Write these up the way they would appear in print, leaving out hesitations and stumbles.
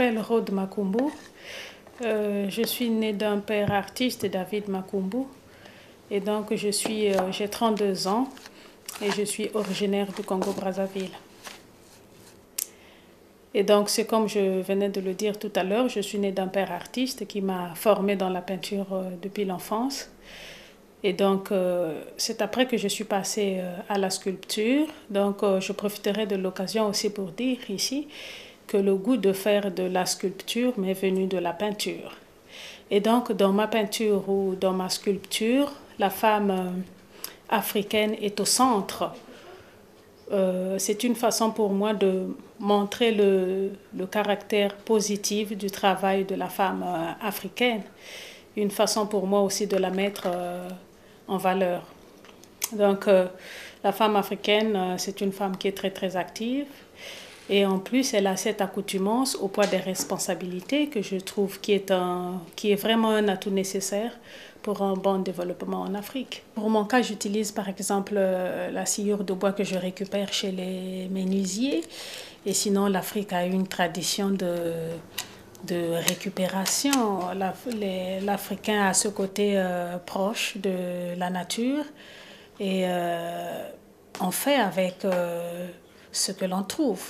m'appelle Rhodes Makumbu. Je suis née d'un père artiste, David Makumbu. Et donc, j'ai 32 ans et je suis originaire du Congo-Brazzaville. Et donc, c'est comme je venais de le dire tout à l'heure, je suis née d'un père artiste qui m'a formée dans la peinture depuis l'enfance. Et donc, c'est après que je suis passée à la sculpture. Donc, je profiterai de l'occasion aussi pour dire ici que le goût de faire de la sculpture m'est venu de la peinture. Et donc, dans ma peinture ou dans ma sculpture, la femme africaine est au centre. C'est une façon pour moi de montrer le caractère positif du travail de la femme africaine. Une façon pour moi aussi de la mettre en valeur. Donc, la femme africaine, c'est une femme qui est très, très active. Et en plus, elle a cette accoutumance au poids des responsabilités que je trouve qui est vraiment un atout nécessaire pour un bon développement en Afrique. Pour mon cas, j'utilise par exemple la sciure de bois que je récupère chez les menuisiers. Et sinon, l'Afrique a une tradition de récupération. L'Africain a ce côté proche de la nature et on fait avec ce que l'on trouve.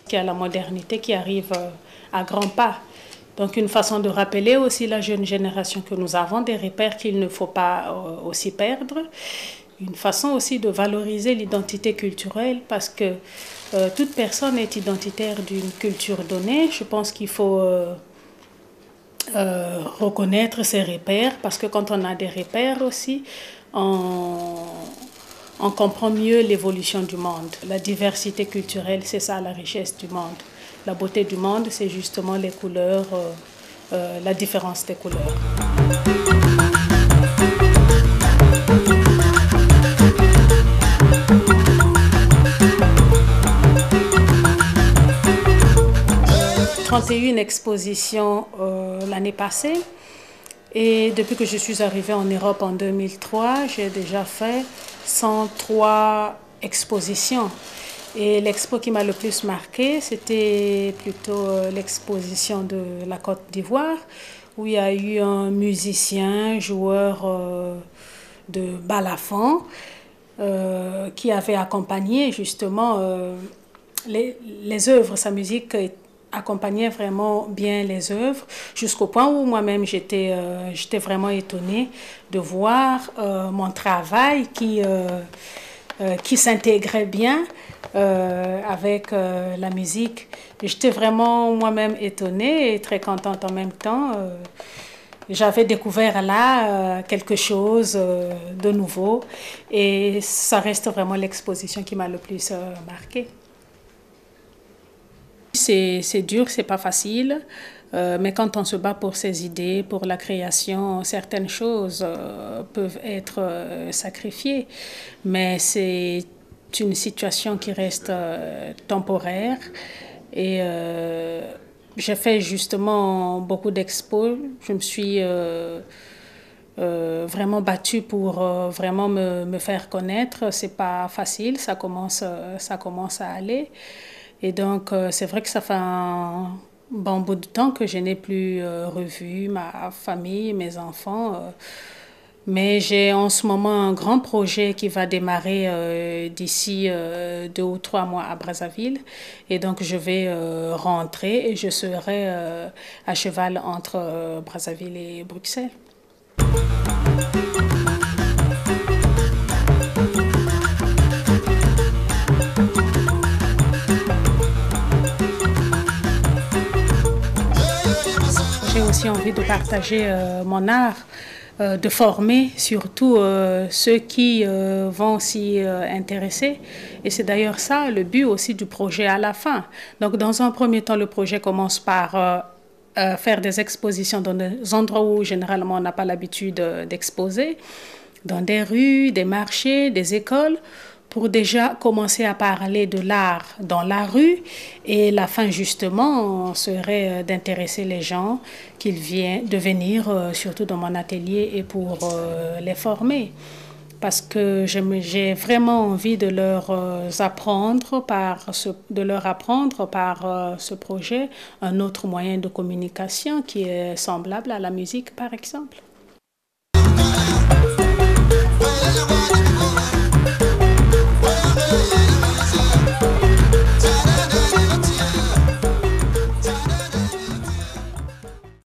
Il y a la modernité qui arrive à grands pas. Donc une façon de rappeler aussi la jeune génération que nous avons des repères qu'il ne faut pas aussi perdre. Une façon aussi de valoriser l'identité culturelle parce que toute personne est identitaire d'une culture donnée. Je pense qu'il faut reconnaître ses repères parce que quand on a des repères aussi, on comprend mieux l'évolution du monde. La diversité culturelle, c'est ça la richesse du monde. La beauté du monde, c'est justement les couleurs, la différence des couleurs. J'ai 31 expositions l'année passée. Et depuis que je suis arrivée en Europe en 2003, j'ai déjà fait 103 expositions. Et l'expo qui m'a le plus marqué, c'était plutôt l'exposition de la Côte d'Ivoire, où il y a eu un musicien, joueur de balafon, qui avait accompagné justement les œuvres. Sa musique accompagnait vraiment bien les œuvres, jusqu'au point où moi-même j'étais vraiment étonnée de voir mon travail qui s'intégrait bien avec la musique. J'étais vraiment moi-même étonnée et très contente en même temps. J'avais découvert là quelque chose de nouveau et ça reste vraiment l'exposition qui m'a le plus marquée. C'est dur, c'est pas facile, mais quand on se bat pour ses idées, pour la création, certaines choses peuvent être sacrifiées. Mais c'est une situation qui reste temporaire et j'ai fait justement beaucoup d'expos. Je me suis vraiment battue pour vraiment me faire connaître. C'est pas facile, ça commence à aller. Et donc, c'est vrai que ça fait un bon bout de temps que je n'ai plus revu ma famille, mes enfants. Mais j'ai en ce moment un grand projet qui va démarrer d'ici 2 ou 3 mois à Brazzaville. Et donc, je vais rentrer et je serai à cheval entre Brazzaville et Bruxelles. J'ai aussi envie de partager mon art, de former surtout ceux qui vont s'y intéresser. Et c'est d'ailleurs ça le but aussi du projet à la fin. Donc dans un premier temps, le projet commence par faire des expositions dans des endroits où généralement on n'a pas l'habitude d'exposer, dans des rues, des marchés, des écoles, pour déjà commencer à parler de l'art dans la rue. Et la fin, justement, serait d'intéresser les gens de venir, surtout dans mon atelier, et pour les former. Parce que j'ai vraiment envie de leur apprendre par ce projet un autre moyen de communication qui est semblable à la musique, par exemple.